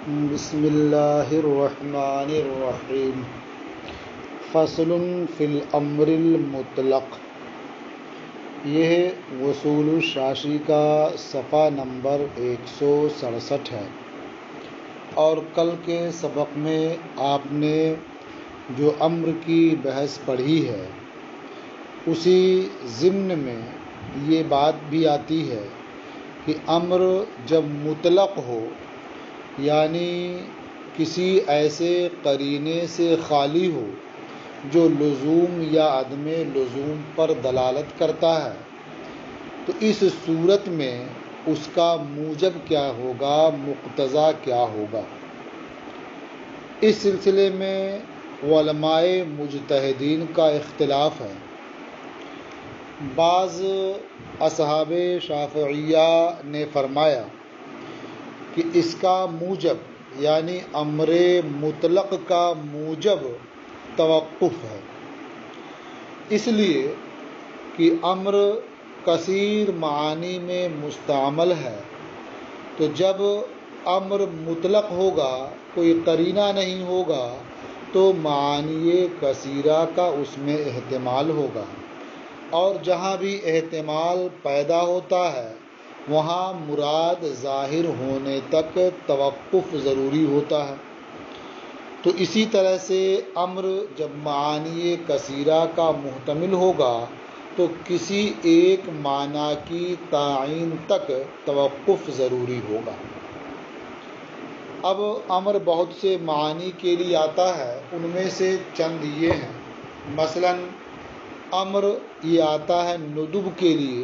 بسم اللہ الرحمن الرحیم فصل فی الامر المطلق۔ یہ وصول الشاشی کا صفحہ نمبر 167 ہے، اور کل کے سبق میں آپ نے جو امر کی بحث پڑھی ہے اسی ضمن میں یہ بات بھی آتی ہے کہ امر جب مطلق ہو، یعنی کسی ایسے قرینے سے خالی ہو جو لزوم یا عدم لزوم پر دلالت کرتا ہے، تو اس صورت میں اس کا موجب کیا ہوگا، مقتضا کیا ہوگا۔ اس سلسلے میں علماء مجتہدین کا اختلاف ہے۔ بعض اصحاب شافعیہ نے فرمایا کہ اس کا موجب یعنی امر مطلق کا موجب توقف ہے، اس لیے کہ امر کثیر معانی میں مستعمل ہے، تو جب امر مطلق ہوگا، کوئی قرینہ نہیں ہوگا، تو معانی کثیرہ کا اس میں احتمال ہوگا، اور جہاں بھی احتمال پیدا ہوتا ہے وہاں مراد ظاہر ہونے تک توقف ضروری ہوتا ہے۔ تو اسی طرح سے امر جب معانی کثیرہ کا محتمل ہوگا تو کسی ایک معنی کی تعین تک توقف ضروری ہوگا۔ اب امر بہت سے معانی کے لیے آتا ہے، ان میں سے چند یہ ہیں۔ مثلا امر یہ آتا ہے ندب کے لیے،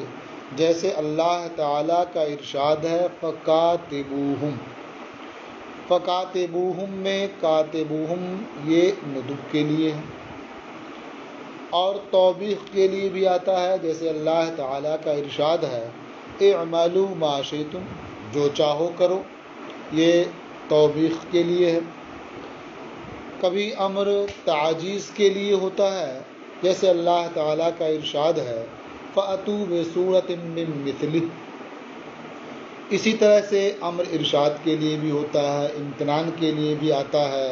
جیسے اللہ تعالیٰ کا ارشاد ہے فَكَاتِبُوهُمْ۔ فَكَاتِبُوهُمْ میں کاتبوہم یہ ندب کے لیے ہے، اور توبیخ کے لیے بھی آتا ہے، جیسے اللہ تعالیٰ کا ارشاد ہے اعملوا ما شئتم، جو چاہو کرو، یہ توبیخ کے لیے ہے۔ کبھی امر تعجیز کے لیے ہوتا ہے، جیسے اللہ تعالیٰ کا ارشاد ہے فَأْتُوا بِسُورَةٍ مِّن مِّثْلِهِ۔ اسی طرح سے امر ارشاد کے لیے بھی ہوتا ہے، امتنان کے لیے بھی آتا ہے،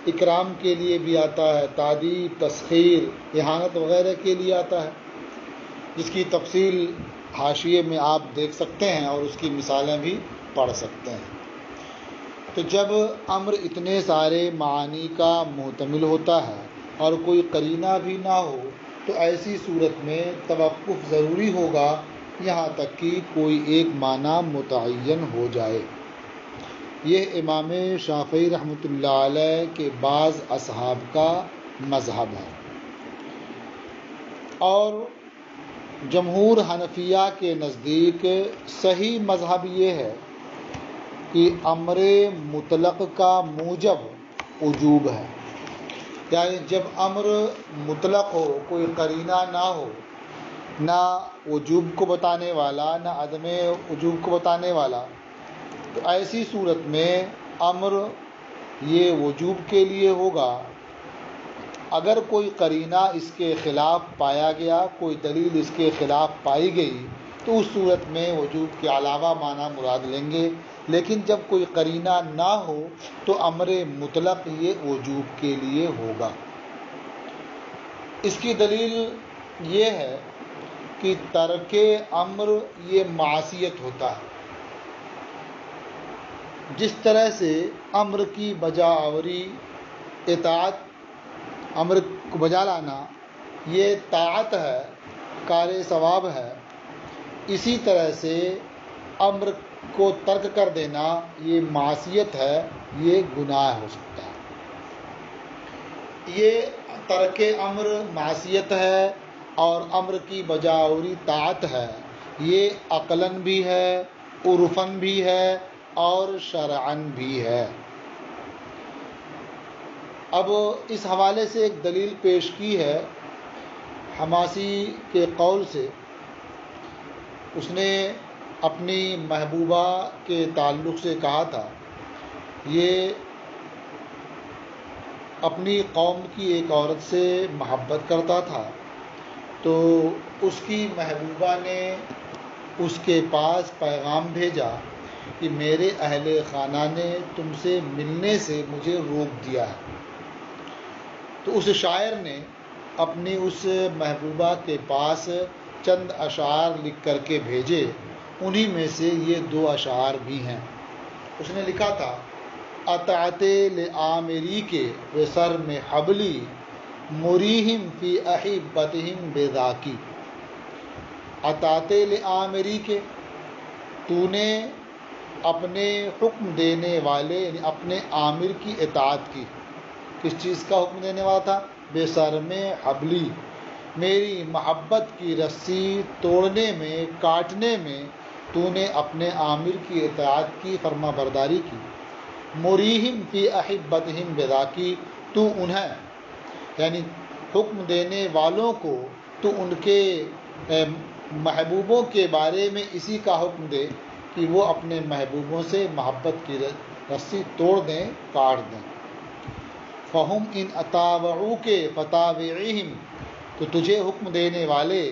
اکرام کے لیے بھی آتا ہے، تعدیب، تسخیر، اہانت وغیرہ کے لیے آتا ہے، جس کی تفصیل حاشیے میں آپ دیکھ سکتے ہیں اور اس کی مثالیں بھی پڑھ سکتے ہیں۔ تو جب امر اتنے سارے معانی کا محتمل ہوتا ہے اور کوئی قرینہ بھی نہ ہو تو ایسی صورت میں توقف ضروری ہوگا یہاں تک کہ کوئی ایک معنی متعین ہو جائے۔ یہ امام شافعی رحمۃ اللہ علیہ کے بعض اصحاب کا مذہب ہے، اور جمہور حنفیہ کے نزدیک صحیح مذہب یہ ہے کہ امر مطلق کا موجب وجوب ہے، یعنی جب امر مطلق ہو، کوئی قرینہ نہ ہو، نہ وجوب کو بتانے والا نہ عدم وجوب کو بتانے والا، تو ایسی صورت میں امر یہ وجوب کے لیے ہوگا۔ اگر کوئی قرینہ اس کے خلاف پایا گیا، کوئی دلیل اس کے خلاف پائی گئی، تو اس صورت میں وجوب کے علاوہ معنی مراد لیں گے، لیکن جب کوئی قرینہ نہ ہو تو امر مطلق یہ وجوب کے لیے ہوگا۔ اس کی دلیل یہ ہے کہ ترک امر یہ معصیت ہوتا ہے، جس طرح سے امر کی بجا آوری اطاعت، امر کو بجا لانا یہ طاعت ہے، کار ثواب ہے، اسی طرح سے امر کو ترک کر دینا یہ معصیت ہے، یہ گناہ ہو سکتا ہے۔ یہ ترک امر معصیت ہے اور امر کی بجاوری طاعت ہے، یہ عقلاً بھی ہے، عرفاً بھی ہے اور شرعاً بھی ہے۔ اب اس حوالے سے ایک دلیل پیش کی ہے حماسی کے قول سے۔ اس نے اپنی محبوبہ کے تعلق سے کہا تھا، یہ اپنی قوم کی ایک عورت سے محبت کرتا تھا، تو اس کی محبوبہ نے اس کے پاس پیغام بھیجا کہ میرے اہل خانہ نے تم سے ملنے سے مجھے روک دیا ہے۔ تو اس شاعر نے اپنی اس محبوبہ کے پاس چند اشعار لکھ کر کے بھیجے، انہی میں سے یہ 2 اشعار بھی ہیں۔ اس نے لکھا تھا: اطاعت لعامری کے وسر میں حبلی، مریہم فی احبتہم بذاکی۔ اطاعت لعامری کے، تو نے اپنے حکم دینے والے یعنی اپنے عامر کی اطاعت کی۔ کس چیز کا حکم دینے والا تھا؟ بے سر میں حبلی، میری محبت کی رسی توڑنے میں، کاٹنے میں تو نے اپنے عامر کی اطاعت کی، فرما برداری کی۔ مریہم فی احبتہم بذاکی، تو انہیں یعنی حکم دینے والوں کو تو ان کے محبوبوں کے بارے میں اسی کا حکم دے کہ وہ اپنے محبوبوں سے محبت کی رسی توڑ دیں، کاٹ دیں۔ فہم ان اطاعوک فتابعہم، تو تجھے حکم دینے والے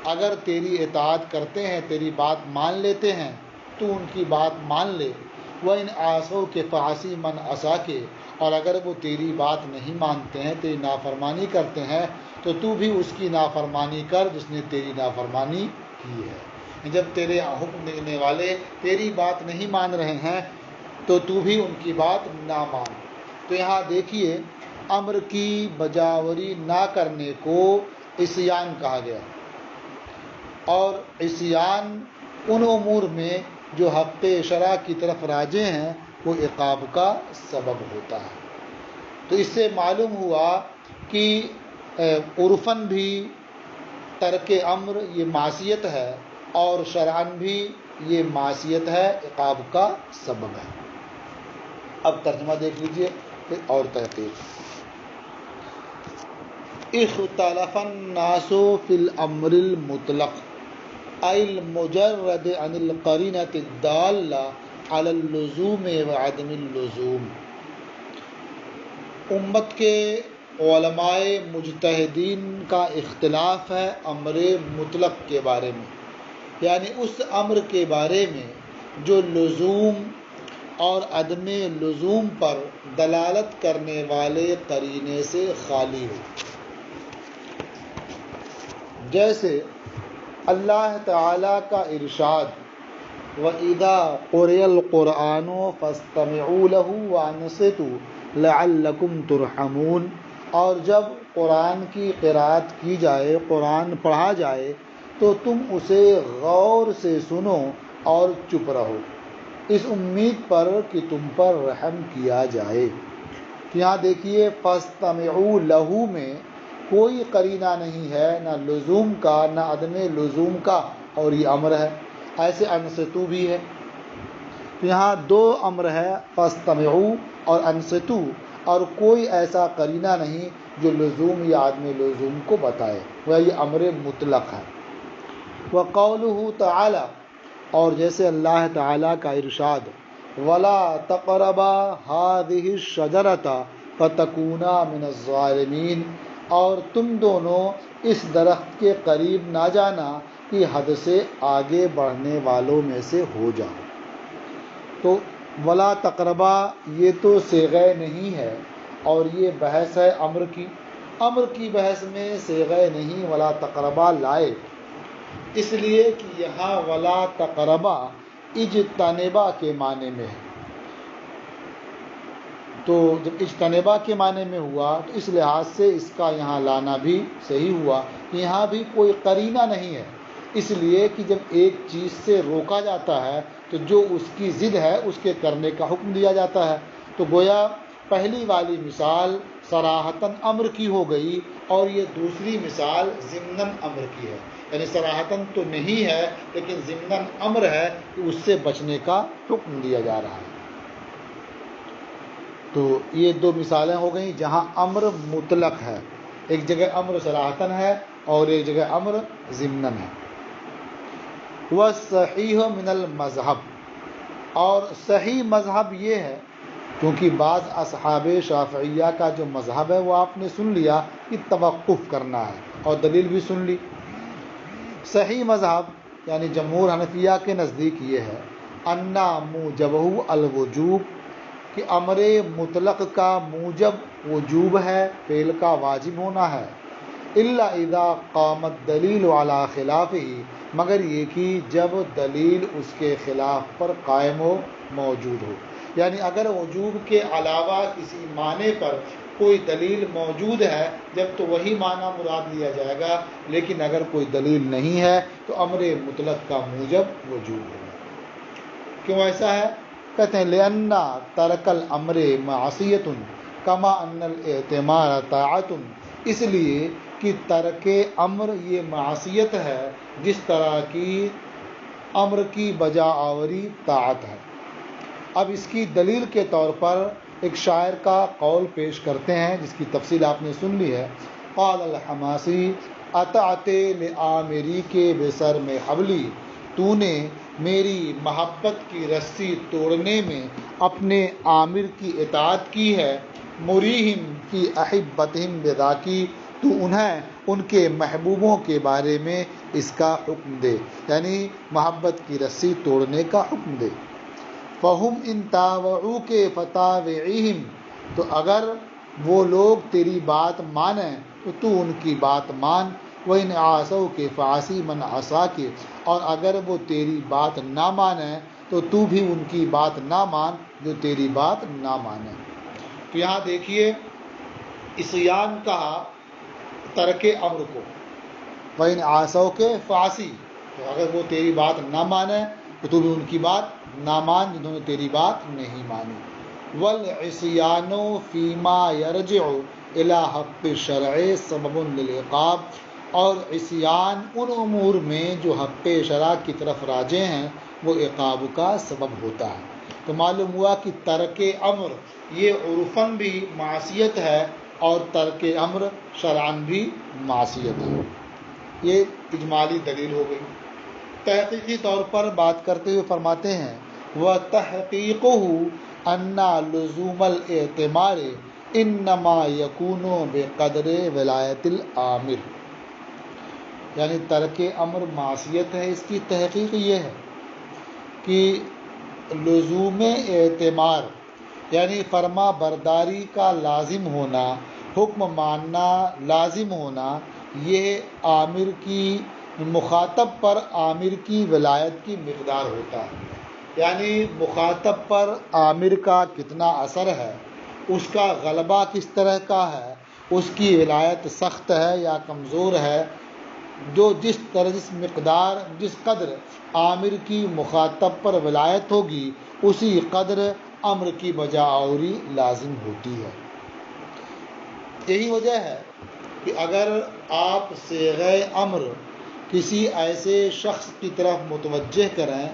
اگر تیری اطاعت کرتے ہیں، تیری بات مان لیتے ہیں تو ان کی بات مان لے۔ وَإِنْ عَصَوْكَ فَعَصِ مَنْ عَصَاكَ، اور اگر وہ تیری بات نہیں مانتے ہیں، تیری نافرمانی کرتے ہیں، تو تو بھی اس کی نافرمانی کر جس نے تیری نافرمانی کی ہے۔ جب تیرے حکم دینے والے تیری بات نہیں مان رہے ہیں تو تو بھی ان کی بات نہ مان۔ تو یہاں دیکھیے، امر کی بجاوری نہ کرنے کو عصیان کہا گیا، اور عصیان ان امور میں جو حق شرع کی طرف راجع ہیں وہ عقاب کا سبب ہوتا ہے۔ تو اس سے معلوم ہوا کہ عرفاً بھی ترک امر یہ معصیت ہے، اور شرعاً بھی یہ معصیت ہے، عقاب کا سبب ہے۔ اب ترجمہ دیکھ لیجئے پھر اور تحقیق۔ اختلف الناس فی الامر المطلق ای المجرد عن القرینۃ الدالہ علی اللزوم وعدم اللزوم۔ امت کے علماء مجتہدین کا اختلاف ہے امر مطلق کے بارے میں، یعنی اس امر کے بارے میں جو لزوم اور عدم لزوم پر دلالت کرنے والے قرینے سے خالی ہو۔ جیسے اللہ تعالیٰ کا ارشاد: وَإِذَا قُرِئَ الْقُرْآنُ فَاسْتَمِعُوا لَهُ وَأَنصِتُوا لَعَلَّكُمْ تُرْحَمُونَ، اور جب قرآن کی قرأت کی جائے، قرآن پڑھا جائے تو تم اسے غور سے سنو اور چپ رہو، اس امید پر کہ تم پر رحم کیا جائے۔ یہاں دیکھیے فَاسْتَمِعُوا لَهُ میں کوئی قرینہ نہیں ہے، نہ لزوم کا نہ عدم لزوم کا، اور یہ امر ہے۔ ایسے انصتو بھی ہے، تو یہاں 2 امر ہے، فاستمعوا اور انصتو، اور کوئی ایسا قرینہ نہیں جو لزوم یا عدم لزوم کو بتائے، وہ یہ امر مطلق ہے۔ وقولہ تعالی، اور جیسے اللہ تعالیٰ کا ارشاد: وَلَا تَقْرَبَا هَٰذِهِ الشَّجَرَةَ فَتَكُونَا مِنَ الظَّالِمِينَ، اور تم دونوں اس درخت کے قریب نہ جانا کہ حد سے آگے بڑھنے والوں میں سے ہو جاؤ۔ تو ولا تقربا یہ تو صیغہ نہیں ہے، اور یہ بحث ہے امر کی۔ امر کی بحث میں صیغہ نہیں ولا تقربا لائے، اس لیے کہ یہاں ولا تقربا اجتنبا کے معنی میں ہے۔ تو جب اجتنبا کے معنی میں ہوا تو اس لحاظ سے اس کا یہاں لانا بھی صحیح ہوا کہ یہاں بھی کوئی قرینہ نہیں ہے، اس لیے کہ جب ایک چیز سے روکا جاتا ہے تو جو اس کی ضد ہے اس کے کرنے کا حکم دیا جاتا ہے۔ تو گویا پہلی والی مثال صراحتاً امر کی ہو گئی، اور یہ دوسری مثال ضمناً امر کی ہے، یعنی صراحتاً تو نہیں ہے لیکن ضمناً امر ہے کہ اس سے بچنے کا حکم دیا جا رہا ہے۔ تو یہ 2 مثالیں ہو گئیں جہاں امر مطلق ہے، ایک جگہ امر صراحتاً ہے اور ایک جگہ امر ضمناً ہے۔ وَالصَّحِيحُ مِنَ الْمَذْهَبِ، اور صحیح مذہب یہ ہے، کیونکہ بعض اصحاب شافعیہ کا جو مذہب ہے وہ آپ نے سن لیا کہ توقف کرنا ہے، اور دلیل بھی سن لی۔ صحیح مذہب یعنی جمہور حنفیہ کے نزدیک یہ ہے انا موجبہ الوجوب کہ امر مطلق کا موجب وجوب ہے، فعل کا واجب ہونا ہے، الا اذا قامت دلیل علی خلافہ مگر یہ کہ جب دلیل اس کے خلاف پر قائم ہو، موجود ہو، یعنی اگر وجوب کے علاوہ کسی معنی پر کوئی دلیل موجود ہے جب تو وہی معنی مراد لیا جائے گا، لیکن اگر کوئی دلیل نہیں ہے تو امر مطلق کا موجب وجوب ہوگا۔ کیوں ایسا ہے؟ کہتے ہیں لأن ترک الامر معصیت کما ان الاعتمار طاعت، اس لیے کہ ترک امر یہ معصیت ہے جس طرح کی امر کی بجا آوری طاعت ہے۔ اب اس کی دلیل کے طور پر ایک شاعر کا قول پیش کرتے ہیں جس کی تفصیل آپ نے سن لی ہے۔ قال الحماسی اطعت لآمری کے بسر میں حبلی، تو نے میری محبت کی رسی توڑنے میں اپنے عامر کی اطاعت کی ہے، مریہم فی احبتہم بذاکی، تو انہیں ان کے محبوبوں کے بارے میں اس کا حکم دے، یعنی محبت کی رسی توڑنے کا حکم دے۔ فہم ان تاوعوک فتاوعہم، تو اگر وہ لوگ تیری بات مانیں تو تو ان کی بات مان، وَإِنْ عَاصَوْكَ فَعَصِ مَنْ عَصَاكَ، اور اگر وہ تیری بات نہ مانیں تو تو بھی ان کی بات نہ مان جو تیری بات نہ مانیں۔ تو یہاں دیکھیے عصیان کہا ترک امر کو، وَإِنْ عَاصَوْكَ فَعَصِ، تو اگر وہ تیری بات نہ مانیں تو تو بھی ان کی بات نہ مان جنہوں نے تیری بات نہیں مانی۔ وَالْعِصْيَانُ فِي مَا يَرْجِعُ إِلَى حَقِّ الشَّرْعِ سَبَبٌ لِلْعِقَابِ، اور عصیان ان امور میں جو حق شرع کی طرف راجع ہیں وہ عقاب کا سبب ہوتا ہے۔ تو معلوم ہوا کہ ترک امر یہ عرفاً بھی معصیت ہے اور ترک امر شرعاً بھی معصیت ہے۔ یہ اجمالی دلیل ہو گئی۔ تحقیقی طور پر بات کرتے ہوئے فرماتے ہیں وَتَحْقِيقُهُ أَنَّ لُزُومَ الْاعْتِمَارِ إِنَّمَا يَكُونُ بِقَدْرِ وِلَایَةِ الْآمِرِ، یعنی ترک امر معصیت ہے، اس کی تحقیق یہ ہے کہ لزوم اعتمار یعنی فرما برداری کا لازم ہونا، حکم ماننا لازم ہونا، یہ عامر کی مخاطب پر عامر کی ولایت کی مقدار ہوتا ہے، یعنی مخاطب پر عامر کا کتنا اثر ہے، اس کا غلبہ کس طرح کا ہے، اس کی ولایت سخت ہے یا کمزور ہے، جو جس مقدار جس قدر عامر کی مخاطب پر ولایت ہوگی اسی قدر امر کی بجا آوری لازم ہوتی ہے۔ یہی وجہ ہے کہ اگر آپ صیغہ امر کسی ایسے شخص کی طرف متوجہ کریں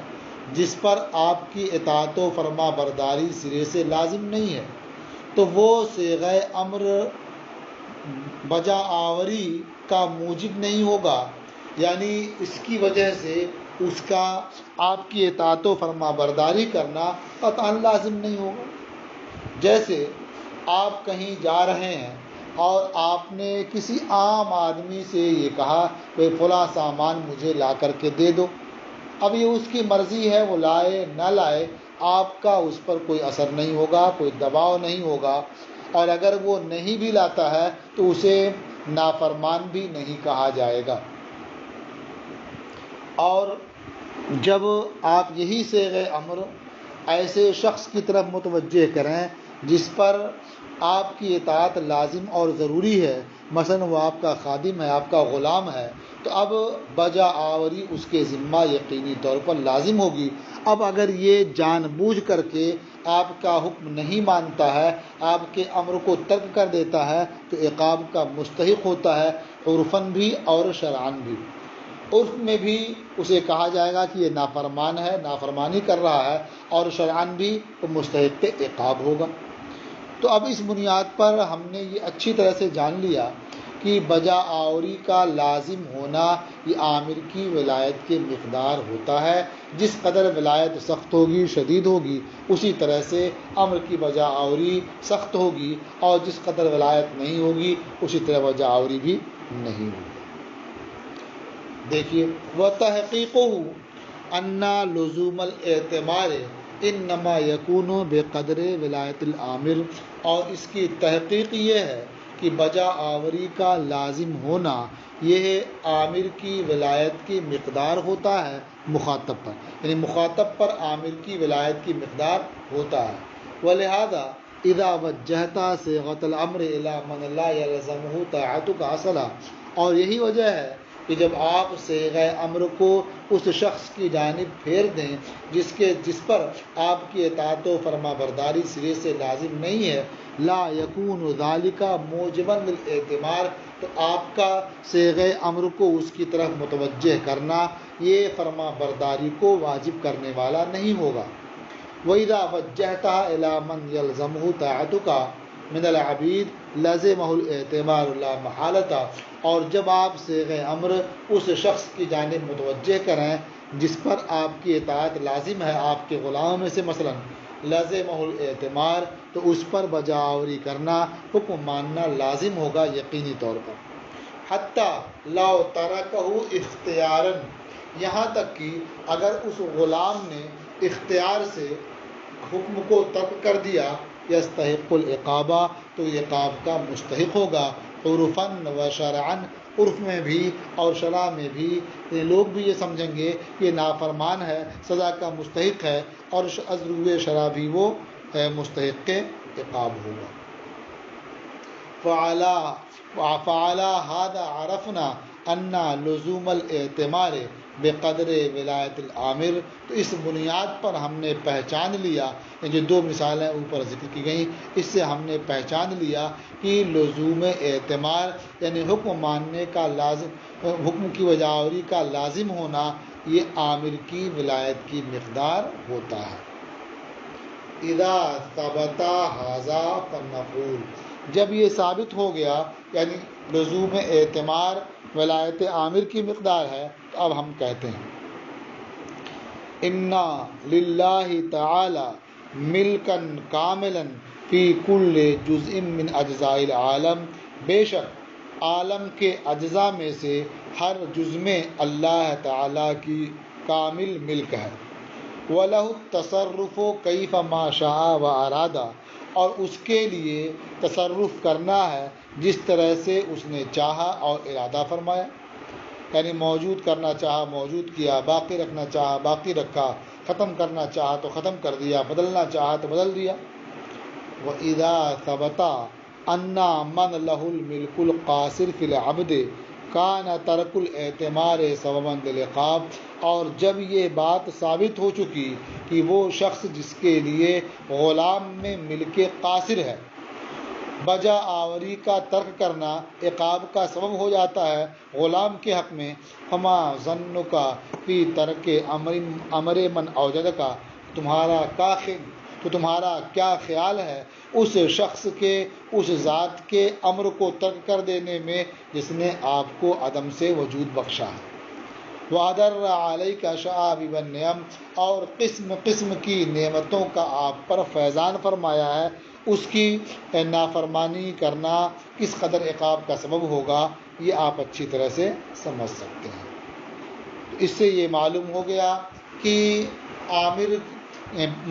جس پر آپ کی اطاعت و فرما برداری سرے سے لازم نہیں ہے تو وہ صیغہ امر بجا آوری کا موجب نہیں ہوگا، یعنی اس کی وجہ سے اس کا آپ کی اطاعت و فرما برداری کرنا قطعاً لازم نہیں ہوگا۔ جیسے آپ کہیں جا رہے ہیں اور آپ نے کسی عام آدمی سے یہ کہا کہ فلاں سامان مجھے لا کر کے دے دو، اب یہ اس کی مرضی ہے، وہ لائے نہ لائے، آپ کا اس پر کوئی اثر نہیں ہوگا، کوئی دباؤ نہیں ہوگا، اور اگر وہ نہیں بھی لاتا ہے تو اسے نافرمان بھی نہیں کہا جائے گا۔ اور جب آپ یہی صیغہ امر ایسے شخص کی طرف متوجہ کریں جس پر آپ کی اطاعت لازم اور ضروری ہے، مثلا وہ آپ کا خادم ہے، آپ کا غلام ہے، تو اب بجا آوری اس کے ذمہ یقینی طور پر لازم ہوگی۔ اب اگر یہ جان بوجھ کر کے آپ کا حکم نہیں مانتا ہے، آپ کے امر کو ترک کر دیتا ہے تو عقاب کا مستحق ہوتا ہے، عرفاً بھی اور شرعاً بھی۔ عرف میں بھی اسے کہا جائے گا کہ یہ نافرمان ہے، نافرمانی کر رہا ہے، اور شرعاً بھی وہ مستحق عقاب ہوگا۔ تو اب اس بنیاد پر ہم نے یہ اچھی طرح سے جان لیا کہ بجا آوری کا لازم ہونا یہ عامر کی ولایت کے مقدار ہوتا ہے، جس قدر ولایت سخت ہوگی، شدید ہوگی، اسی طرح سے امر کی بجا آوری سخت ہوگی، اور جس قدر ولایت نہیں ہوگی اسی طرح بجا آوری بھی نہیں ہوگی۔ دیکھیے وَتَحْقِيقُهُ، انا لزوم الاعتمار انما یکون بقدر ولایت العامر، اور اس کی تحقیق یہ ہے کہ بجا آوری کا لازم ہونا یہ عامر کی ولایت کی مقدار ہوتا ہے مخاطب پر، یعنی مخاطب پر عامر کی ولایت کی مقدار ہوتا ہے۔ ولہذا اذا وجہت صیغۃ الامر الی من لا یلزمہ طاعتک اصلا، اور یہی وجہ ہے کہ جب آپ صیغہ امر کو اس شخص کی جانب پھیر دیں جس پر آپ کی اطاعت و فرما برداری سرے سے لازم نہیں ہے، لا یکون ذالک موجبا للاعتمار، تو آپ کا صیغہ امر کو اس کی طرف متوجہ کرنا یہ فرما برداری کو واجب کرنے والا نہیں ہوگا۔ وَإِذَا وَجَّهْتَهَا إِلَى مَنْ يَلْزَمُهُ طَاعَتُكَ مِنَ الْعَبِيدِ لَزِمَهُ الْاعْتِمَارُ لَا مَحَالَةَ، اور جب آپ صیغہ امر اس شخص کی جانب متوجہ کریں جس پر آپ کی اطاعت لازم ہے آپ کے غلاموں میں سے، مثلا لَزِمَهُ الْاعْتِمَار، تو اس پر بجا آوری کرنا، حکم ماننا لازم ہوگا یقینی طور پر۔ حتی لو ترکہ اختیارا، یہاں تک کہ اگر اس غلام نے اختیار سے حکم کو ترک کر دیا، یستحق العقابہ، تو عقاب کا مستحق ہوگا، عرفاً و شرعاً، عرف میں بھی اور شرع میں بھی، لوگ بھی یہ سمجھیں گے کہ نافرمان ہے، سزا کا مستحق ہے، اور از روئے شرع بھی وہ مستحق عقاب ہوگا۔ فعلی ھذا عرفنا ان لزوم الاعتمار بقدر ولایت العامر، تو اس بنیاد پر ہم نے پہچان لیا، یہ جو دو مثالیں اوپر ذکر کی گئیں، اس سے ہم نے پہچان لیا کہ لزوم اعتمار یعنی حکم ماننے کا لازم، حکم کی بجا آوری کا لازم ہونا یہ عامر کی ولایت کی مقدار ہوتا ہے۔ اذا ثبت ھذا فنقول، جب یہ ثابت ہو گیا یعنی لزوم اعتمار ولایت عامر کی مقدار ہے، تو اب ہم کہتے ہیں انا للہ تعالی ملکا کاملا فی کل جزء من اجزاء العالم، بے شک عالم کے اجزاء میں سے ہر جز میں اللہ تعالی کی کامل ملک ہے۔ وَلَهُ التصرف کیف ما شاء واراد، اور اس کے لیے تصرف کرنا ہے جس طرح سے اس نے چاہا اور ارادہ فرمایا، یعنی موجود کرنا چاہا موجود کیا، باقی رکھنا چاہا باقی رکھا، ختم کرنا چاہا تو ختم کر دیا، بدلنا چاہا تو بدل دیا۔ وَإِذَا ثَبَتَ أَنَّ مَنْ لَهُ الْمِلْكُ الْقَاصِرُ فِي الْعَبْدِ كَانَ تَرْكُ الْاعْتِمَارِ سَبَبًا لِلْعِقَابِ، اور جب یہ بات ثابت ہو چکی کہ وہ شخص جس کے لیے غلام میں ملک قاصر ہے، بجا آوری کا ترک کرنا عقاب کا سبب ہو جاتا ہے غلام کے حق میں، فما ظنک فی ترک امر من اوجدک، تمہارا کیا خیال ہے اس شخص کے، اس ذات کے امر کو ترک کر دینے میں جس نے آپ کو عدم سے وجود بخشا ہے۔ وَأَدَرَّ عَلَيْكَ شَعَائِبَ النِّعَمِ، اور قسم قسم کی نعمتوں کا آپ پر فیضان فرمایا ہے، اس کی نافرمانی کرنا کس قدر عقاب کا سبب ہوگا یہ آپ اچھی طرح سے سمجھ سکتے ہیں۔ اس سے یہ معلوم ہو گیا کہ عامر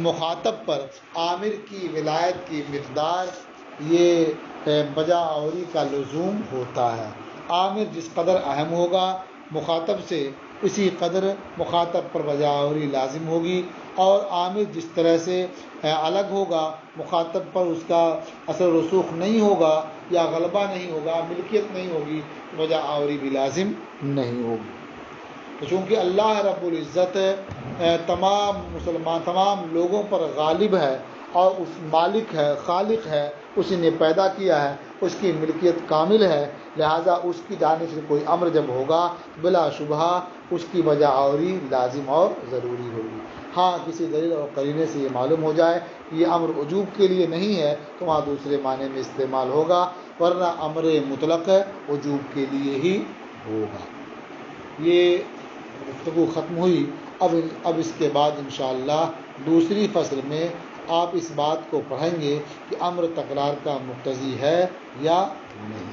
مخاطب پر عامر کی ولایت کی مقدار یہ بجا آوری کا لزوم ہوتا ہے۔ عامر جس قدر اہم ہوگا مخاطب سے، اسی قدر مخاطب پر بجا آوری لازم ہوگی، اور عامر جس طرح سے الگ ہوگا مخاطب پر اس کا اثر رسوخ نہیں ہوگا یا غلبہ نہیں ہوگا، ملکیت نہیں ہوگی، بجا آوری بھی لازم نہیں ہوگی۔ تو چونکہ اللہ رب العزت تمام لوگوں پر غالب ہے اور اس مالک ہے، خالق ہے، اسی نے پیدا کیا ہے، اس کی ملکیت کامل ہے، لہٰذا اس کی جانب سے کوئی امر جب ہوگا بلا شبہ اس کی بجا آوری لازم اور ضروری ہوگی۔ ہاں کسی دلیل اور قرینے سے یہ معلوم ہو جائے کہ یہ امر وجوب کے لیے نہیں ہے تو وہاں دوسرے معنی میں استعمال ہوگا، ورنہ امر مطلق وجوب کے لیے ہی ہوگا۔ یہ گفتگو ختم ہوئی، اب اس کے بعد انشاءاللہ دوسری فصل میں آپ اس بات کو پڑھیں گے کہ امر تکرار کا مقتضی ہے یا نہیں۔